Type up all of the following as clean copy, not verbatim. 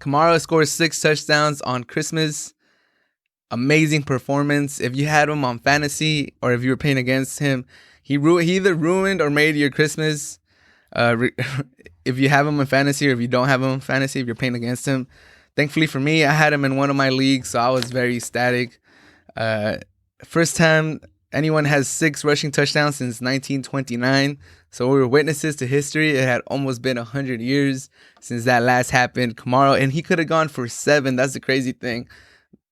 Kamara scores 6 touchdowns on Christmas. Amazing performance. If you had him on fantasy or if you were playing against him, he either ruined or made your Christmas. If you have him in fantasy or if you don't have him in fantasy, if you're playing against him. Thankfully for me, I had him in one of my leagues, so I was very ecstatic. First time anyone has 6 rushing touchdowns since 1929. So we were witnesses to history. It had almost been 100 years since that last happened. Kamara, and he could have gone for 7. That's the crazy thing.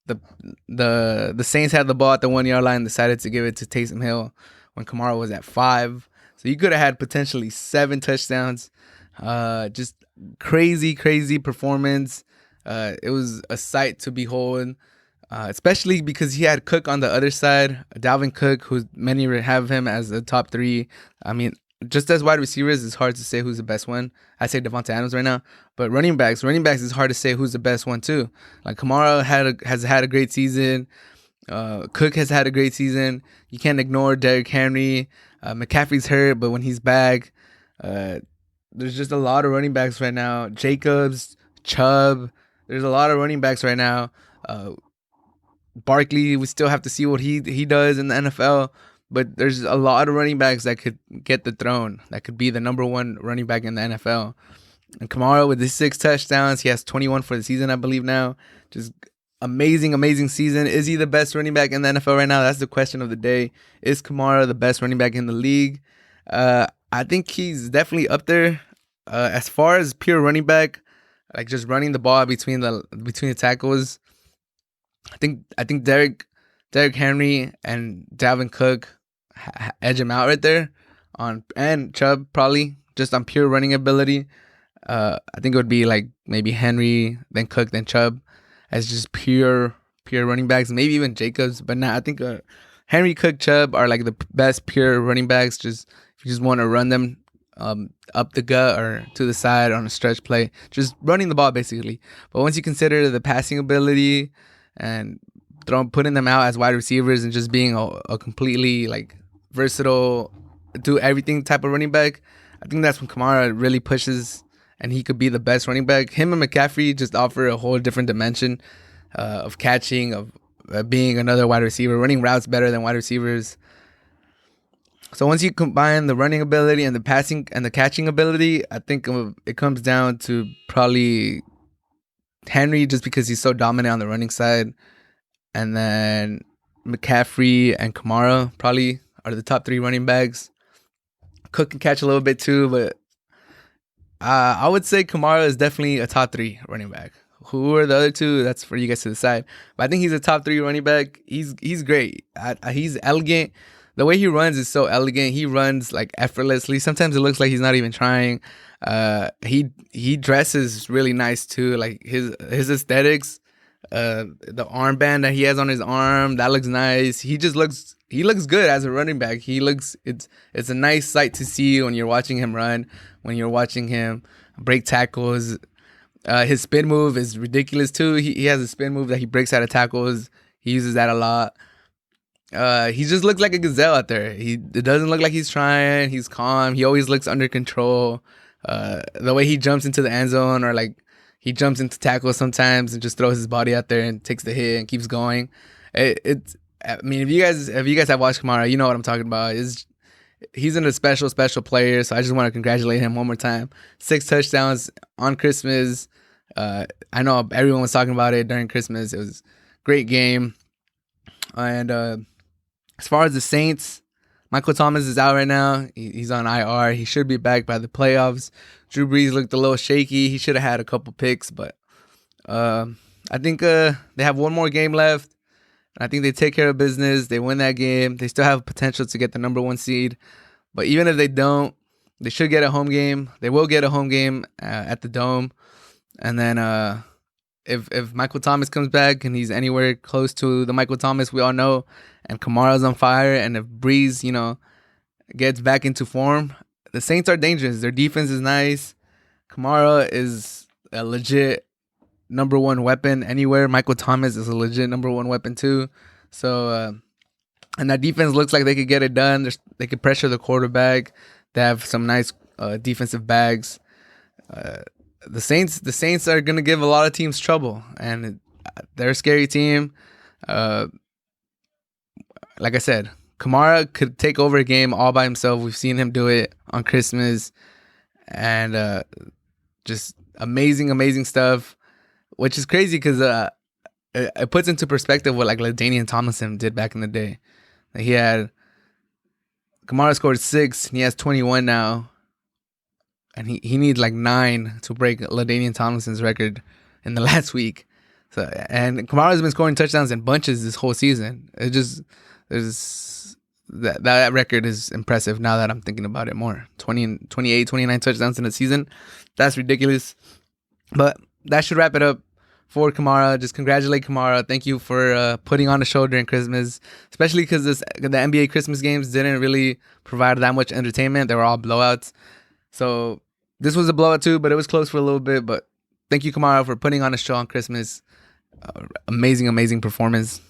The Saints had the ball at the 1-yard line, decided to give it to Taysom Hill when Kamara was at 5. So you could have had potentially 7 touchdowns. Just crazy performance. It was a sight to behold, especially because he had Cook on the other side. Dalvin Cook, who many have him as the top 3. I mean, just as wide receivers, it's hard to say who's the best one. I say Devontae Adams right now. But running backs is hard to say who's the best one too. Like Kamara has had a great season. Cook has had a great season. You can't ignore Derrick Henry. McCaffrey's hurt, but when he's back, there's just a lot of running backs right now. Jacobs, Chubb. There's a lot of running backs right now. Barkley, we still have to see what he does in the NFL. But there's a lot of running backs that could get the throne. That could be the number 1 running back in the NFL. And Kamara with his 6 touchdowns. He has 21 for the season, I believe now. Just amazing season. Is he the best running back in the NFL right now? That's the question of the day. Is Kamara the best running back in the league? I think he's definitely up there. As far as pure running back, like just running the ball between the tackles, I think Derrick Henry and Dalvin Cook edge him out right there and Chubb probably just on pure running ability. I think it would be like maybe Henry, then Cook, then Chubb as just pure running backs. Maybe even Jacobs, but I think Henry, Cook, Chubb are like the best pure running backs. Just if you just want to run them up the gut or to the side on a stretch play, just running the ball basically. But once you consider the passing ability and putting them out as wide receivers and just being a completely like versatile, do everything type of running back, I think that's when Kamara really pushes and he could be the best running back. Him and McCaffrey just offer a whole different dimension of catching, of being another wide receiver, running routes better than wide receivers. So once you combine the running ability and the passing and the catching ability, I think it comes down to probably Henry, just because he's so dominant on the running side. And then McCaffrey and Kamara probably are the top 3 running backs. Cook can catch a little bit too, but I would say Kamara is definitely a top 3 running back. Who are the other 2? That's for you guys to decide. But I think he's a top 3 running back. He's great. He's elegant. The way he runs is so elegant. He runs like effortlessly. Sometimes it looks like he's not even trying. He dresses really nice too. Like his aesthetics. The armband that he has on his arm, that looks nice. He looks good as a running back. It's a nice sight to see when you're watching him run, when you're watching him break tackles. His spin move is ridiculous too. He has a spin move that he breaks out of tackles. He uses that a lot. He just looks like a gazelle out there. It doesn't look like he's trying. He's calm. He always looks under control. The way he jumps into the end zone, or like he jumps into tackles sometimes and just throws his body out there and takes the hit and keeps going. I mean, if you guys have watched Kamara, you know what I'm talking about. He's a special player. So I just want to congratulate him one more time. 6 touchdowns on Christmas. I know everyone was talking about it during Christmas. It was a great game. And as far as the Saints, Michael Thomas is out right now. He's on IR. He should be back by the playoffs. Drew Brees looked a little shaky. He should have had a couple picks, but I think they have one more game left. I think they take care of business. They win that game. They still have potential to get the number 1 seed. But even if they don't, they should get a home game. They will get a home game at the Dome. And then if Michael Thomas comes back and he's anywhere close to the Michael Thomas we all know, and Kamara's on fire, and if Breeze, gets back into form, the Saints are dangerous. Their defense is nice. Kamara is a legit number 1 weapon anywhere. Michael Thomas is a legit number 1 weapon too. So, and that defense looks like they could get it done. They could pressure the quarterback. They have some nice defensive bags. the Saints are gonna give a lot of teams trouble, and they're a scary team. Like I said, Kamara could take over a game all by himself. We've seen him do it on Christmas, and just amazing stuff. Which is crazy because it puts into perspective what like LaDainian Tomlinson did back in the day. He had Kamara scored 6, and he has 21 now, and he needs like 9 to break LaDainian Tomlinson's record in the last week. So, and Kamara's been scoring touchdowns in bunches this whole season. That record is impressive now that I'm thinking about it more. 28, 29 touchdowns in a season. That's ridiculous. But that should wrap it up for Kamara. Just congratulate Kamara. Thank you for putting on a show during Christmas, especially because the NBA Christmas games didn't really provide that much entertainment. They were all blowouts. So this was a blowout too, but it was close for a little bit. But thank you, Kamara, for putting on a show on Christmas. Amazing performance.